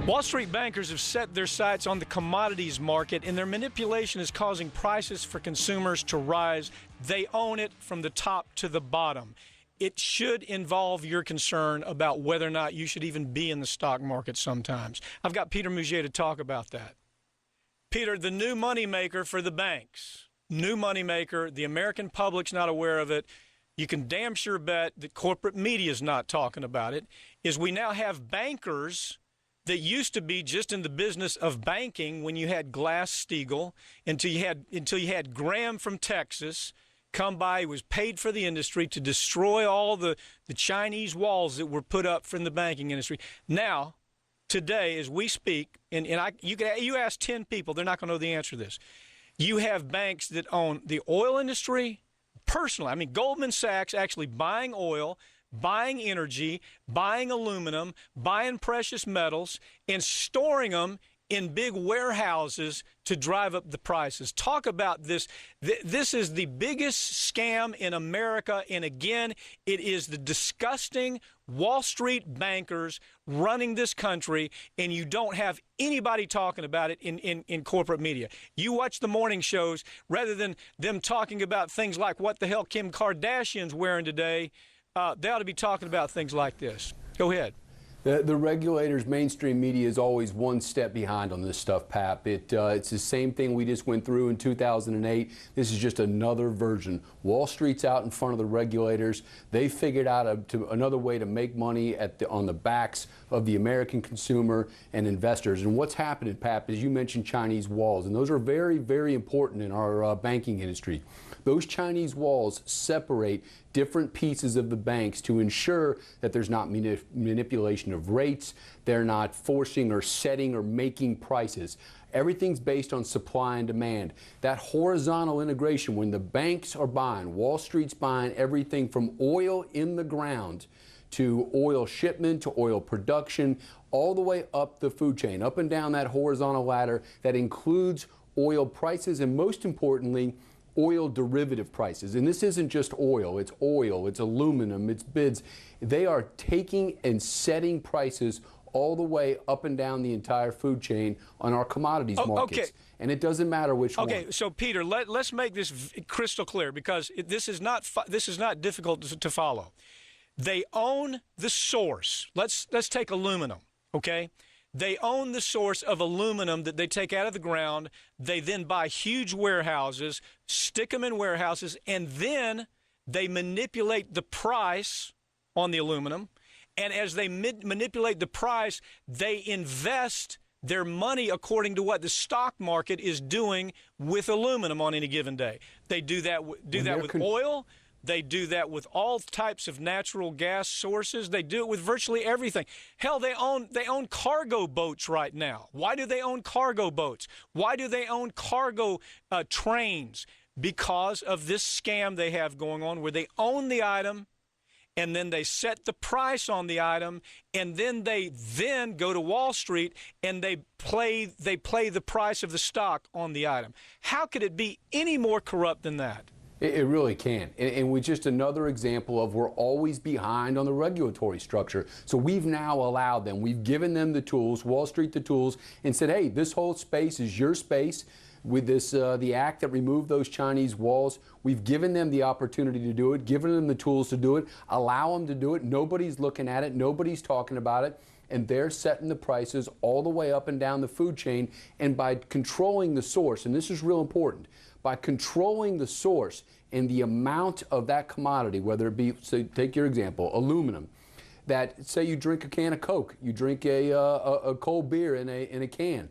Wall Street bankers have set their sights on the commodities market, and their manipulation is causing prices for consumers to rise. They own it from the top to the bottom. It should involve your concern about whether or not you should even be in the stock market sometimes. I've got Peter Mougier to talk about that. Peter, the new moneymaker for the banks, new moneymaker, the American public's not aware of it. You can damn sure bet that corporate media is not talking about it, is we now have bankers that used to be just in the business of banking when you had Glass-Steagall, until you had Graham from Texas come by, who was paid for the industry to destroy all the Chinese walls that were put up from the banking industry. Now, today, as we speak, you ask 10 people, they're not going to know the answer to this. You have banks that own the oil industry personally. I mean, Goldman Sachs actually buying oil, buying energy, buying aluminum, buying precious metals, and storing them in big warehouses to drive up the prices. Talk about this. This is the biggest scam in America, and again, it is the disgusting Wall Street bankers running this country, and you don't have anybody talking about it in corporate media. You watch the morning shows, rather than them talking about things like what the hell Kim Kardashian's wearing today, they ought to be talking about things like this. Go ahead. The regulators, mainstream media is always one step behind on this stuff, Pap. It's the same thing we just went through in 2008. This is just another version. Wall Street's out in front of the regulators. They figured out another way to make money on the backs of the American consumer and investors. And what's happening, Pap, is you mentioned Chinese walls, and those are very, very important in our banking industry. Those Chinese walls separate different pieces of the banks to ensure that there's not manipulation of rates, they're not forcing or setting or making prices. Everything's based on supply and demand. That horizontal integration, when the banks are buying, Wall Street's buying everything from oil in the ground to oil shipment to oil production, all the way up the food chain, up and down that horizontal ladder that includes oil prices and, most importantly, oil derivative prices. And this isn't just oil, it's aluminum, it's bids. They are taking and setting prices all the way up and down the entire food chain on our commodities markets. Okay. And it doesn't matter which one. Okay, so Peter, let's make this crystal clear, because this is not difficult to follow. They own the source. Let's take aluminum, okay? They own the source of aluminum that they take out of the ground. They then buy huge warehouses, stick them in warehouses, and then they manipulate the price on the aluminum. And as they manipulate the price, they invest their money according to what the stock market is doing with aluminum on any given day. They do that with oil. They do that with all types of natural gas sources. They do it with virtually everything. Hell, they own cargo boats right now. Why do they own cargo boats? Why do they own cargo trains? Because of this scam they have going on, where they own the item, and then they set the price on the item, and then they go to Wall Street and they play the price of the stock on the item. How could it be any more corrupt than that? It really can. And with just another example of we're always behind on the regulatory structure. So we've now allowed them, we've given them the tools, Wall Street the tools, and said, hey, this whole space is your space. With this, the act that removed those Chinese walls, we've given them the opportunity to do it, given them the tools to do it, allow them to do it. Nobody's looking at it, nobody's talking about it, and they're setting the prices all the way up and down the food chain. And by controlling the source, and this is real important, by controlling the source and the amount of that commodity, whether it be, say, take your example, aluminum, that say you drink a can of Coke, you drink a cold beer in a can,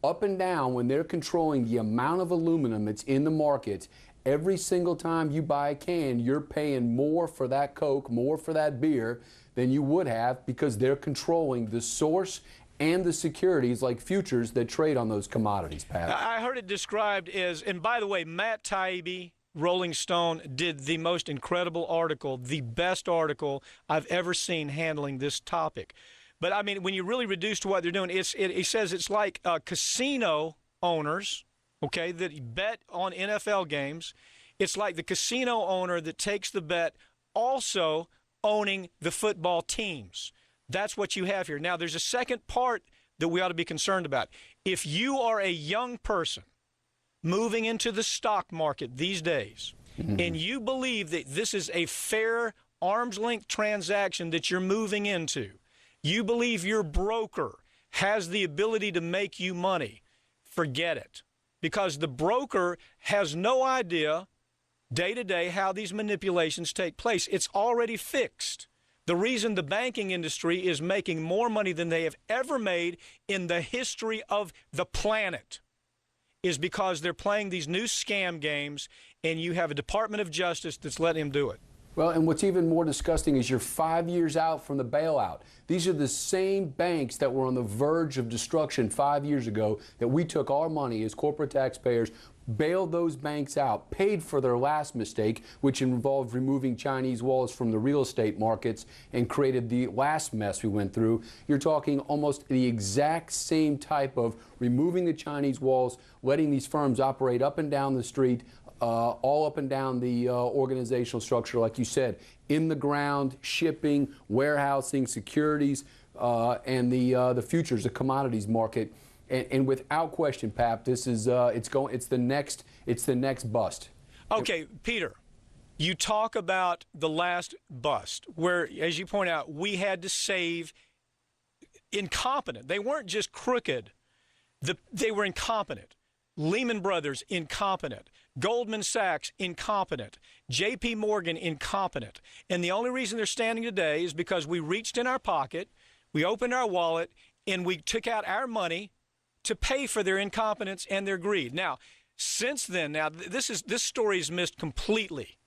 up and down, when they're controlling the amount of aluminum that's in the market, every single time you buy a can, you're paying more for that Coke, more for that beer than you would have, because they're controlling the source and the securities like futures that trade on those commodities, Pat. I heard it described as, and by the way, Matt Taibbi, Rolling Stone, did the most incredible article, the best article I've ever seen handling this topic. But, I mean, when you really reduce to what they're doing, he says it's like casino owners, okay, that bet on NFL games. It's like the casino owner that takes the bet also owning the football teams. That's what you have here. Now, there's a second part that we ought to be concerned about. If you are a young person moving into the stock market these days, and you believe that this is a fair arm's length transaction that you're moving into, you believe your broker has the ability to make you money, forget it. Because the broker has no idea day to day how these manipulations take place. It's already fixed. The reason the banking industry is making more money than they have ever made in the history of the planet is because they're playing these new scam games, and you have a Department of Justice that's letting them do it. Well, and what's even more disgusting is you're 5 years out from the bailout. These are the same banks that were on the verge of destruction 5 years ago that we took our money as corporate taxpayers, bailed those banks out, paid for their last mistake, which involved removing Chinese walls from the real estate markets and created the last mess we went through. You're talking almost the exact same type of removing the Chinese walls, letting these firms operate up and down the street, all up and down the organizational structure, like you said, in the ground, shipping, warehousing, securities, and the futures, the commodities market. And without question, Pap, this is it's the next bust. Okay, Peter, you talk about the last bust, where, as you point out, we had to save incompetent. They weren't just crooked; they were incompetent. Lehman Brothers, incompetent. Goldman Sachs, incompetent. J.P. Morgan, incompetent. And the only reason they're standing today is because we reached in our pocket, we opened our wallet, and we took out our money to pay for their incompetence and their greed. Now, since then, this story is missed completely.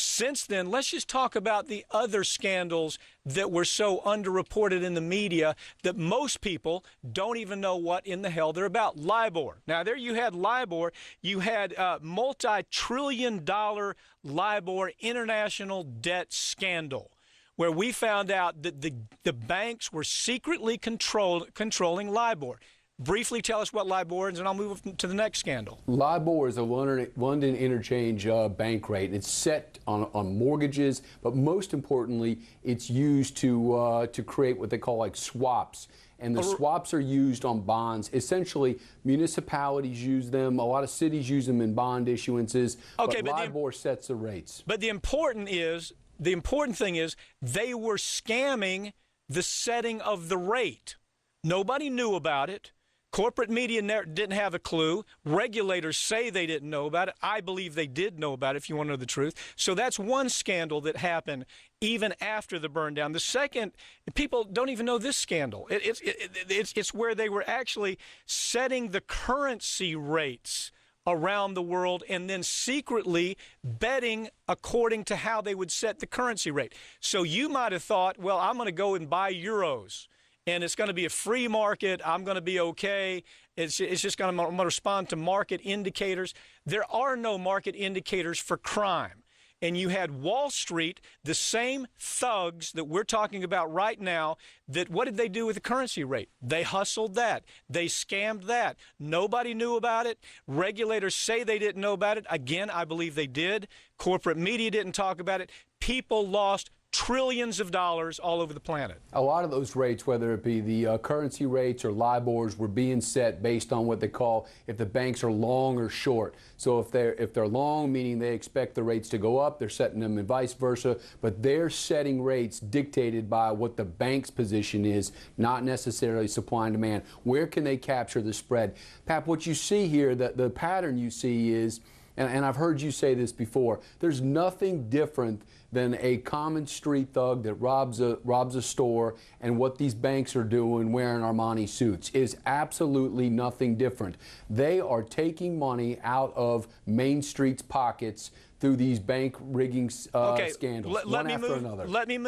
Since then, let's just talk about the other scandals that were so underreported in the media that most people don't even know what in the hell they're about. LIBOR. Now, there you had LIBOR. You had multi-trillion-dollar LIBOR international debt scandal, where we found out that the banks were secretly controlling LIBOR. Briefly tell us what LIBOR is, and I'll move to the next scandal. LIBOR is a London interchange bank rate. It's set on mortgages, but most importantly, it's used to create what they call like swaps. And the swaps are used on bonds. Essentially, municipalities use them. A lot of cities use them in bond issuances. Okay, but LIBOR sets the rates. But the important thing is they were scamming the setting of the rate. Nobody knew about it. Corporate media didn't have a clue. Regulators say they didn't know about it. I believe they did know about it, if you want to know the truth. So that's one scandal that happened even after the burn down. The second, people don't even know this scandal. It's where they were actually setting the currency rates around the world and then secretly betting according to how they would set the currency rate. So you might have thought, well, I'm going to go and buy euros, and it's going to be a free market. I'm going to be okay. It's just I'm going to respond to market indicators. There are no market indicators for crime. And you had Wall Street, the same thugs that we're talking about right now, that what did they do with the currency rate? They hustled that. They scammed that. Nobody knew about it. Regulators say they didn't know about it. Again, I believe they did. Corporate media didn't talk about it. People lost trillions of dollars all over the planet. A lot of those rates, whether it be the currency rates or LIBORs, were being set based on what they call if the banks are long or short. So if they're long, meaning they expect the rates to go up, they're setting them and vice versa. But they're setting rates dictated by what the bank's position is, not necessarily supply and demand. Where can they capture the spread? Pap, what you see here, the pattern you see is, and I've heard you say this before, there's nothing different than a common street thug that robs a store, and what these banks are doing wearing Armani suits is absolutely nothing different. They are taking money out of Main Street's pockets through these bank rigging scandals, one after another. Let me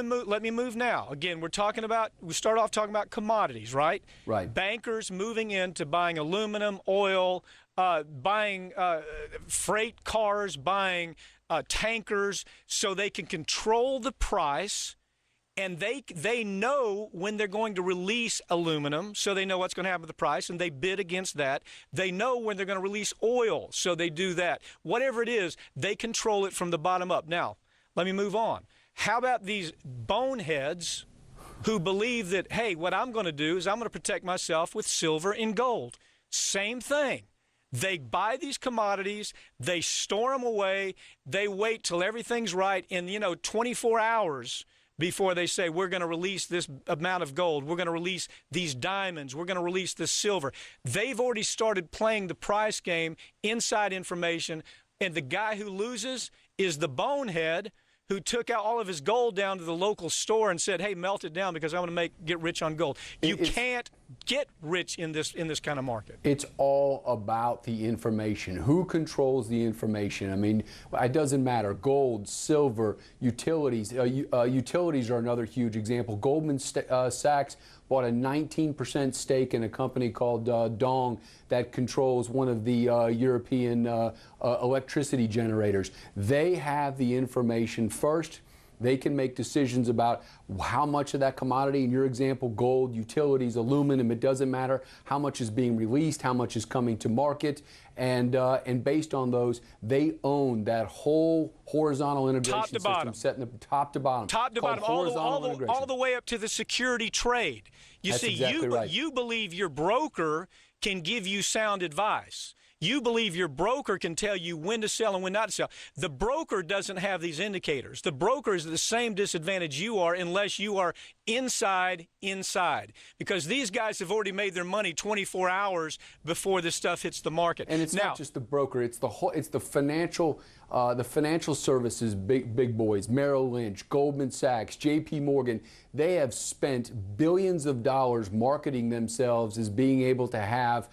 move now. Again, we start off talking about commodities, right? Right. Bankers moving into buying aluminum, oil, buying freight cars, buying tankers, so they can control the price, and they know when they're going to release aluminum, so they know what's going to happen with the price, and they bid against that. They know when they're going to release oil, so they do that. Whatever it is, they control it from the bottom up. Now, let me move on. How about these boneheads who believe that, hey, what I'm going to do is I'm going to protect myself with silver and gold. Same thing. They buy these commodities, they store them away, they wait till everything's right in, 24 hours before they say, we're going to release this amount of gold, we're going to release these diamonds, we're going to release this silver. They've already started playing the price game, inside information, and the guy who loses is the bonehead who took out all of his gold down to the local store and said, hey, melt it down because I want to get rich on gold. You can't get rich in this kind of market. It's all about the information. Who controls the information? I mean, it doesn't matter. Gold, silver, utilities. Utilities are another huge example. Goldman Sachs bought a 19% stake in a company called Dong that controls one of the European electricity generators. They have the information first. They can make decisions about how much of that commodity, in your example, gold, utilities, aluminum, it doesn't matter how much is being released, how much is coming to market, and based on those, they own that whole horizontal integration system, setting the top to bottom. Top to bottom, all the way up to the security trade. You That's see, exactly right. You believe your broker can give you sound advice. You believe your broker can tell you when to sell and when not to sell. The broker doesn't have these indicators. The broker is at the same disadvantage you are unless you are inside, because these guys have already made their money 24 hours before this stuff hits the market. And it's not just the broker; it's the financial services big boys, Merrill Lynch, Goldman Sachs, J.P. Morgan. They have spent billions of dollars marketing themselves as being able to have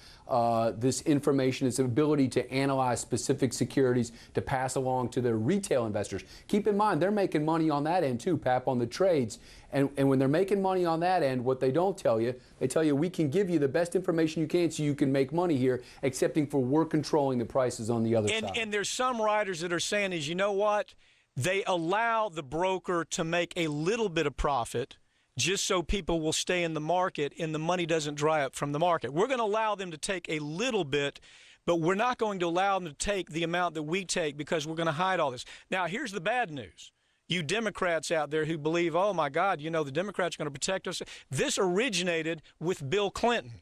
this information, this ability to analyze specific securities to pass along to their retail investors. Keep in mind, they're making money on that end too, Pap, on the trades. And when they're making money on that end, what they don't tell you, they tell you, we can give you the best information you can so you can make money here, excepting for we're controlling the prices on the other side. And there's some writers that are saying is, you know what? They allow the broker to make a little bit of profit just so people will stay in the market and the money doesn't dry up from the market. We're going to allow them to take a little bit, but we're not going to allow them to take the amount that we take because we're going to hide all this. Now, here's the bad news. You Democrats out there who believe, oh, my God, the Democrats are going to protect us. This originated with Bill Clinton.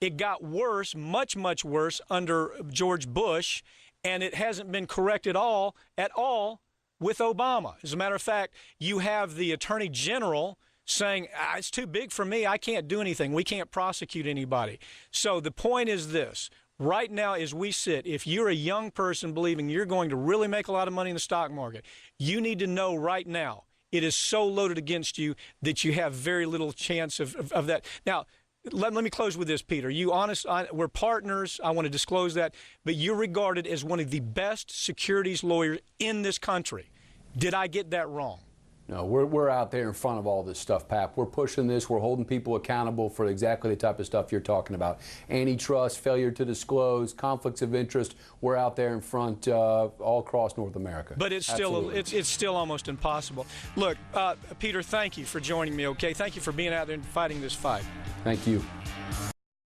It got worse, much, much worse under George Bush, and it hasn't been corrected at all with Obama. As a matter of fact, you have the Attorney General saying, it's too big for me. I can't do anything. We can't prosecute anybody. So the point is this. Right now, as we sit, if you're a young person believing you're going to really make a lot of money in the stock market, you need to know right now it is so loaded against you that you have very little chance of that. Now, let me close with this, Peter. We're partners. I want to disclose that. But you're regarded as one of the best securities lawyers in this country. Did I get that wrong? No, we're out there in front of all this stuff, Pap. We're pushing this. We're holding people accountable for exactly the type of stuff you're talking about. Antitrust, failure to disclose, conflicts of interest. We're out there in front all across North America. But it's still almost impossible. Look, Peter, thank you for joining me, okay? Thank you for being out there and fighting this fight. Thank you.